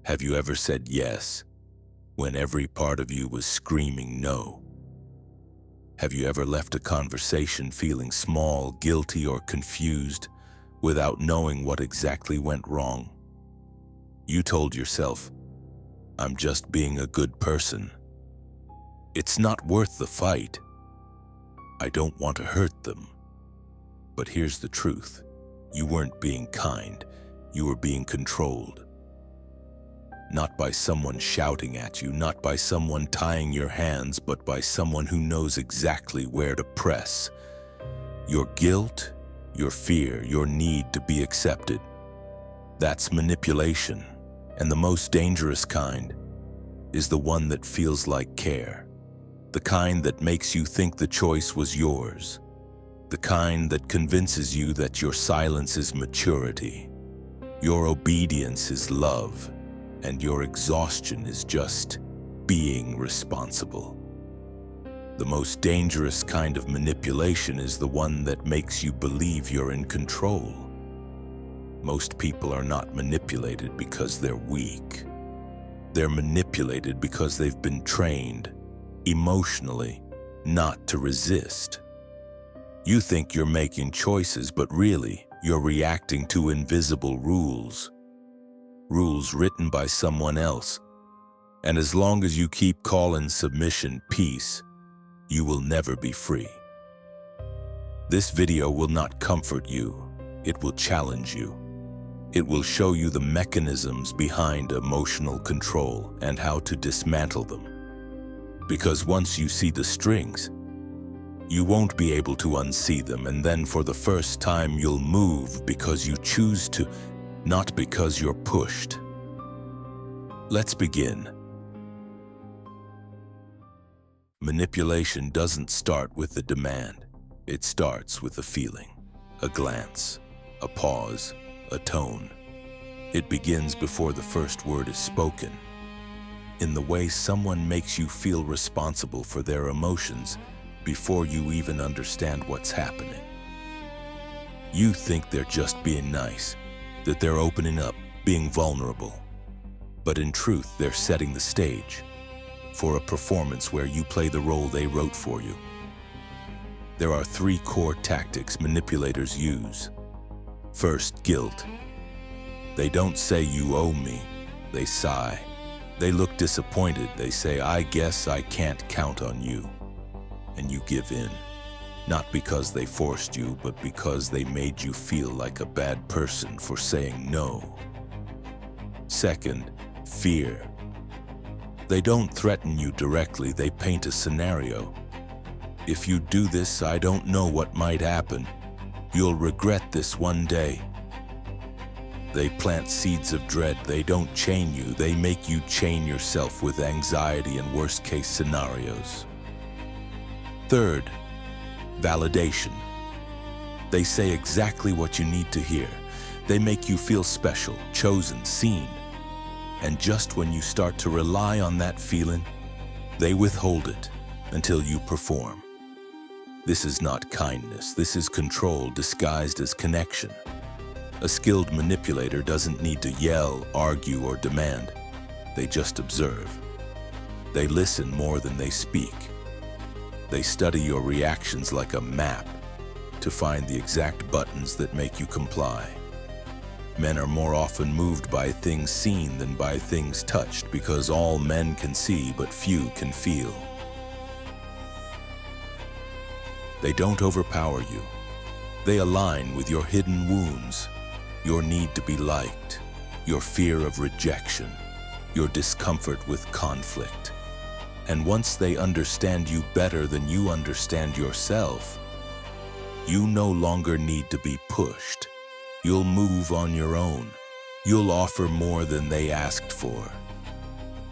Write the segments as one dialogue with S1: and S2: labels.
S1: Have you ever said yes when every part of you was screaming no? Have you ever left a conversation feeling small, guilty, or confused without knowing what exactly went wrong? You told yourself, "I'm just being a good person. It's not worth the fight. I don't want to hurt them." But here's the truth. You weren't being kind. You were being controlled. Not by someone shouting at you, not by someone tying your hands, but by someone who knows exactly where to press. Your guilt, your fear, your need to be accepted. That's manipulation, and the most dangerous kind is the one that feels like care. The kind that makes you think the choice was yours. The kind that convinces you that your silence is maturity, your obedience is love, and your exhaustion is just being responsible. The most dangerous kind of manipulation is the one that makes you believe you're in control. Most people are not manipulated because they're weak. They're manipulated because they've been trained, emotionally, not to resist. You think you're making choices, but really, you're reacting to invisible rules. Rules written by someone else. And as long as you keep calling submission peace, you will never be free. This video will not comfort you. It will challenge you. It will show you the mechanisms behind emotional control and how to dismantle them. Because once you see the strings, you won't be able to unsee them, and then for the first time you'll move because you choose to, not because you're pushed. Let's begin. Manipulation doesn't start with the demand. It starts with a feeling, a glance, a pause, a tone. It begins before the first word is spoken. In the way someone makes you feel responsible for their emotions before you even understand what's happening. You think they're just being nice, that they're opening up, being vulnerable. But in truth, they're setting the stage for a performance where you play the role they wrote for you. There are three core tactics manipulators use. First, guilt. They don't say "you owe me," they sigh. They look disappointed. They say, "I guess I can't count on you." And you give in. Not because they forced you, but because they made you feel like a bad person for saying no. Second, fear. They don't threaten you directly, they paint a scenario. "If you do this, I don't know what might happen. You'll regret this one day." They plant seeds of dread. They don't chain you, they make you chain yourself with anxiety and worst-case scenarios. Third, validation. They say exactly what you need to hear. They make you feel special, chosen, seen. And just when you start to rely on that feeling, they withhold it until you perform. This is not kindness. This is control disguised as connection. A skilled manipulator doesn't need to yell, argue, or demand. They just observe. They listen more than they speak. They study your reactions like a map to find the exact buttons that make you comply. Men are more often moved by things seen than by things touched, because all men can see but few can feel. They don't overpower you. They align with your hidden wounds, your need to be liked, your fear of rejection, your discomfort with conflict. And once they understand you better than you understand yourself, you no longer need to be pushed. You'll move on your own. You'll offer more than they asked for.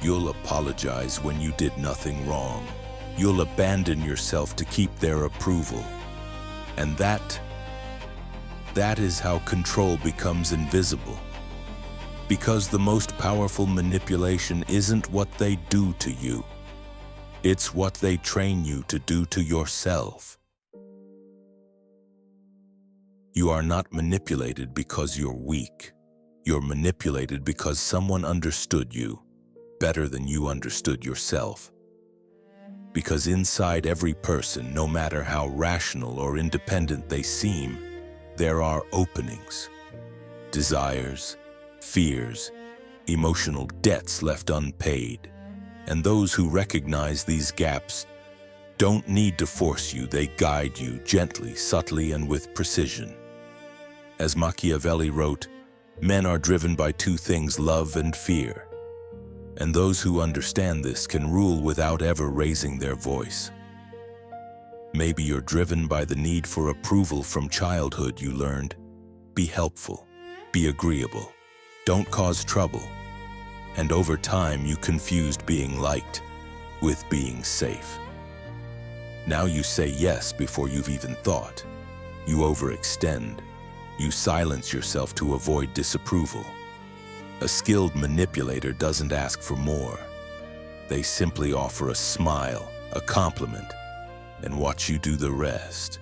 S1: You'll apologize when you did nothing wrong. You'll abandon yourself to keep their approval. And that is how control becomes invisible. Because the most powerful manipulation isn't what they do to you. It's what they train you to do to yourself. You are not manipulated because you're weak. You're manipulated because someone understood you better than you understood yourself. Because inside every person, no matter how rational or independent they seem, there are openings, desires, fears, emotional debts left unpaid. And those who recognize these gaps don't need to force you, they guide you gently, subtly, and with precision. As Machiavelli wrote, men are driven by two things, love and fear. And those who understand this can rule without ever raising their voice. Maybe you're driven by the need for approval from childhood. You learned, be helpful, be agreeable, don't cause trouble. And over time you confused being liked with being safe. Now you say yes before you've even thought. You overextend. You silence yourself to avoid disapproval. A skilled manipulator doesn't ask for more. They simply offer a smile, a compliment, and watch you do the rest.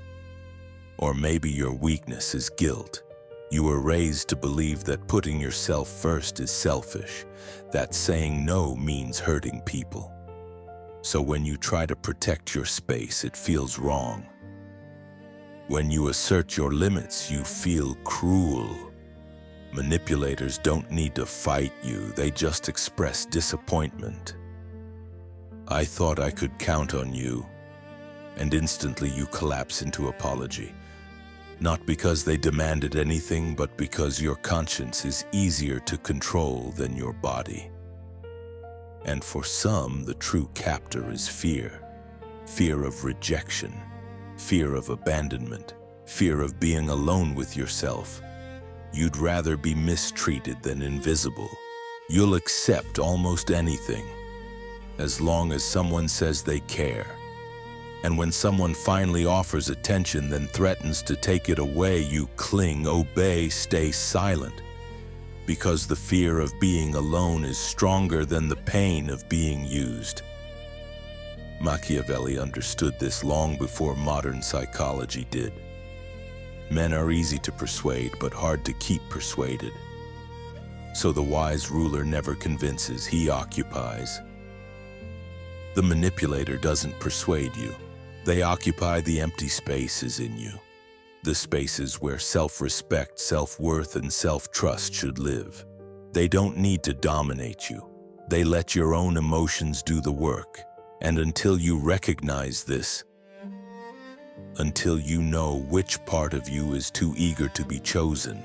S1: Or maybe your weakness is guilt. You were raised to believe that putting yourself first is selfish, that saying no means hurting people. So when you try to protect your space, it feels wrong. When you assert your limits, you feel cruel. Manipulators don't need to fight you, they just express disappointment. I thought I could count on you, and instantly you collapse into apology. Not because they demanded anything, but because your conscience is easier to control than your body. And for some, the true captor is fear. Fear of rejection, fear of abandonment, fear of being alone with yourself. You'd rather be mistreated than invisible. You'll accept almost anything, as long as someone says they care. And when someone finally offers attention, then threatens to take it away, you cling, obey, stay silent, because the fear of being alone is stronger than the pain of being used. Machiavelli understood this long before modern psychology did. Men are easy to persuade, but hard to keep persuaded. So the wise ruler never convinces, he occupies. The manipulator doesn't persuade you. They occupy the empty spaces in you. The spaces where self-respect, self-worth, and self-trust should live. They don't need to dominate you. They let your own emotions do the work. And until you recognize this, until you know which part of you is too eager to be chosen,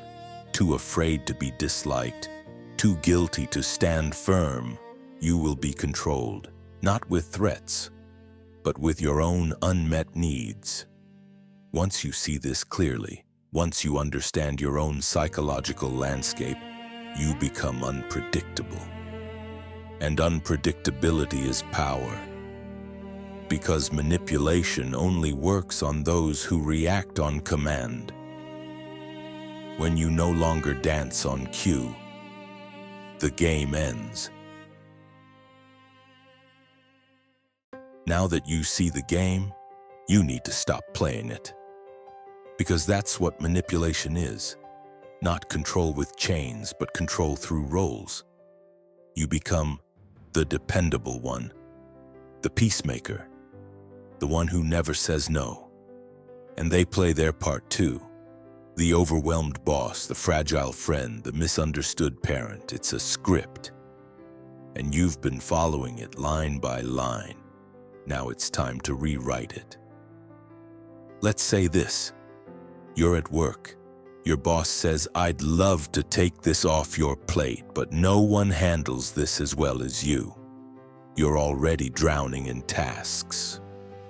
S1: too afraid to be disliked, too guilty to stand firm, you will be controlled, not with threats, but with your own unmet needs. Once you see this clearly, once you understand your own psychological landscape, you become unpredictable. And unpredictability is power. Because manipulation only works on those who react on command. When you no longer dance on cue, the game ends. Now that you see the game, you need to stop playing it. Because that's what manipulation is. Not control with chains, but control through roles. You become the dependable one, the peacemaker, the one who never says no. And they play their part too. The overwhelmed boss, the fragile friend, the misunderstood parent. It's a script. And you've been following it line by line. Now it's time to rewrite it. Let's say this. You're at work. Your boss says, "I'd love to take this off your plate, but no one handles this as well as you." You're already drowning in tasks.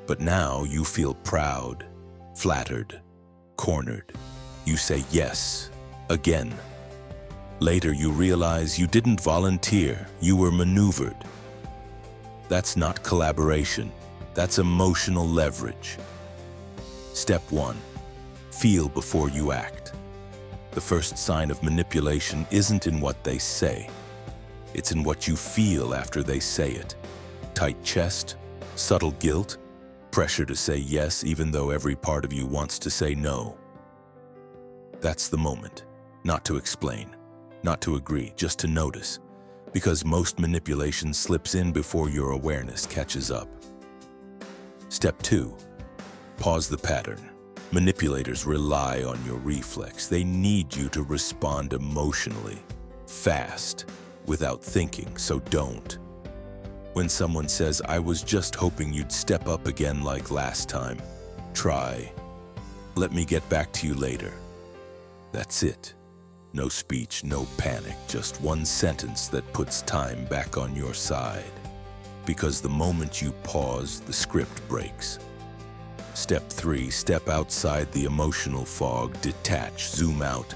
S1: But now you feel proud, flattered, cornered. You say yes, again. Later you realize you didn't volunteer, you were maneuvered. That's not collaboration, that's emotional leverage. Step 1, feel before you act. The first sign of manipulation isn't in what they say. It's in what you feel after they say it. Tight chest, subtle guilt, pressure to say yes even though every part of you wants to say no. That's the moment, not to explain, Not to agree, just to notice, because most manipulation slips in before your awareness catches up. Step 2. Pause the pattern. Manipulators rely on your reflex. They need you to respond emotionally, fast, without thinking, so don't. When someone says, "I was just hoping you'd step up again like last time," try, "Let me get back to you later." That's it. No speech, no panic, just one sentence that puts time back on your side. Because the moment you pause, the script breaks. Step 3, step outside the emotional fog, detach, zoom out.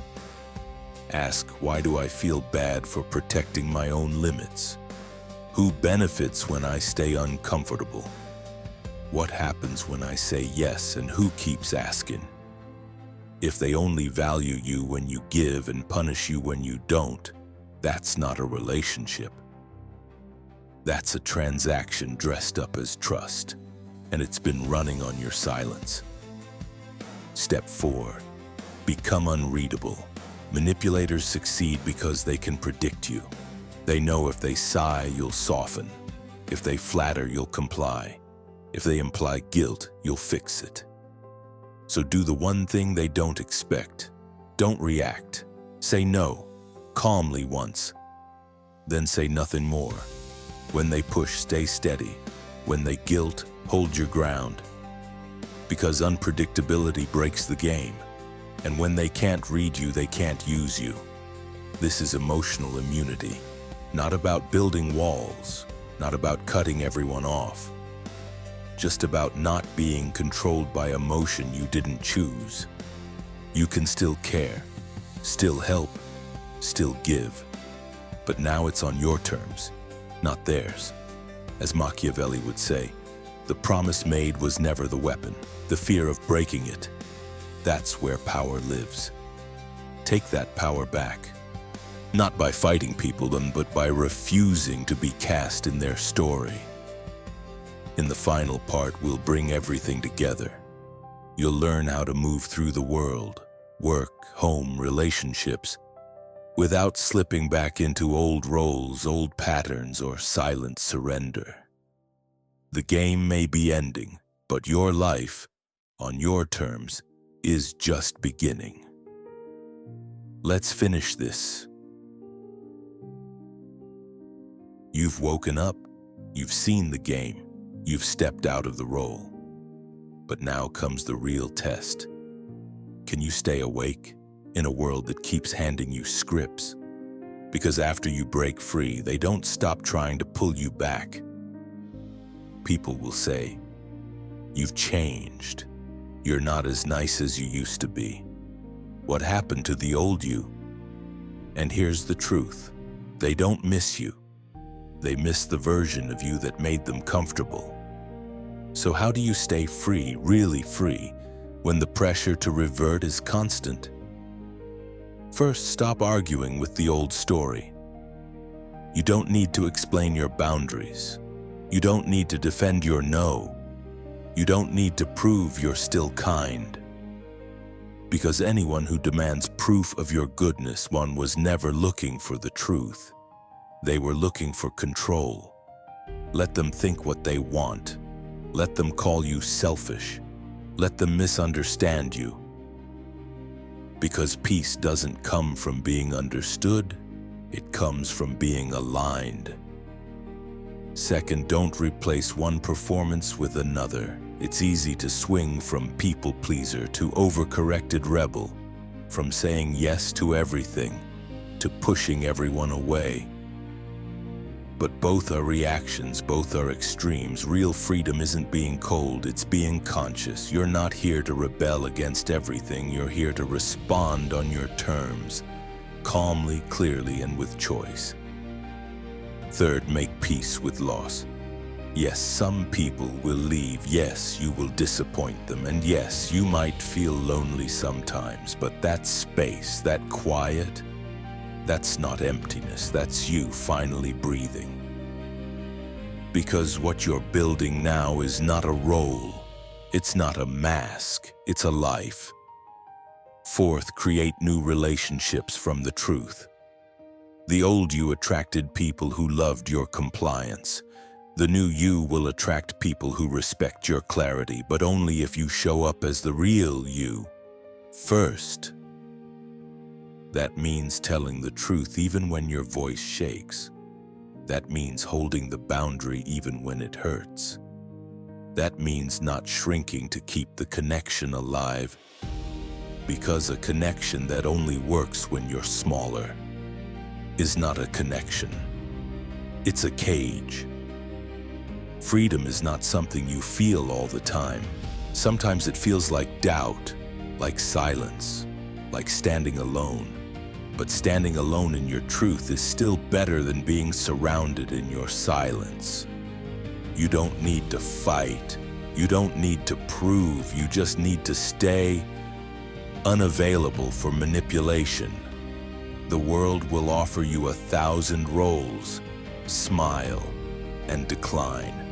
S1: Ask, why do I feel bad for protecting my own limits? Who benefits when I stay uncomfortable? What happens when I say yes, and who keeps asking? If they only value you when you give and punish you when you don't, that's not a relationship. That's a transaction dressed up as trust, and it's been running on your silence. Step 4, become unreadable. Manipulators succeed because they can predict you. They know if they sigh, you'll soften. If they flatter, you'll comply. If they imply guilt, you'll fix it. So do the one thing they don't expect. Don't react. Say no, calmly once. Then say nothing more. When they push, stay steady. When they guilt, hold your ground. Because unpredictability breaks the game. And when they can't read you, they can't use you. This is emotional immunity. Not about building walls, not about cutting everyone off. Just about not being controlled by emotion you didn't choose. You can still care, still help, still give. But now it's on your terms, not theirs. As Machiavelli would say, the promise made was never the weapon, the fear of breaking it. That's where power lives. Take that power back. Not by fighting people, but by refusing to be cast in their story. In the final part, we'll bring everything together. You'll learn how to move through the world, work, home, relationships, without slipping back into old roles, old patterns, or silent surrender. The game may be ending, but your life, on your terms, is just beginning. Let's finish this. You've woken up, you've seen the game, you've stepped out of the role. But now comes the real test. Can you stay awake in a world that keeps handing you scripts? Because after you break free, they don't stop trying to pull you back. People will say, "You've changed. You're not as nice as you used to be. What happened to the old you?" And here's the truth. They don't miss you. They miss the version of you that made them comfortable. So how do you stay free, really free, when the pressure to revert is constant? First, stop arguing with the old story. You don't need to explain your boundaries. You don't need to defend your no. You don't need to prove you're still kind. Because anyone who demands proof of your goodness, one was never looking for the truth. They were looking for control. Let them think what they want. Let them call you selfish. Let them misunderstand you. Because peace doesn't come from being understood, it comes from being aligned. Second, don't replace one performance with another. It's easy to swing from people pleaser to overcorrected rebel, from saying yes to everything to pushing everyone away. But both are reactions, both are extremes. Real freedom isn't being cold, it's being conscious. You're not here to rebel against everything, you're here to respond on your terms, calmly, clearly, and with choice. Third, make peace with loss. Yes, some people will leave. Yes, you will disappoint them. And yes, you might feel lonely sometimes, but that space, that quiet, that's not emptiness, that's you finally breathing. Because what you're building now is not a role, it's not a mask, it's a life. Fourth, create new relationships from the truth. The old you attracted people who loved your compliance. The new you will attract people who respect your clarity, but only if you show up as the real you first. That means telling the truth even when your voice shakes. That means holding the boundary even when it hurts. That means not shrinking to keep the connection alive, because a connection that only works when you're smaller is not a connection. It's a cage. Freedom is not something you feel all the time. Sometimes it feels like doubt, like silence, like standing alone. But standing alone in your truth is still better than being surrounded in your silence. You don't need to fight. You don't need to prove. You just need to stay unavailable for manipulation. The world will offer you 1,000 roles, smile, and decline.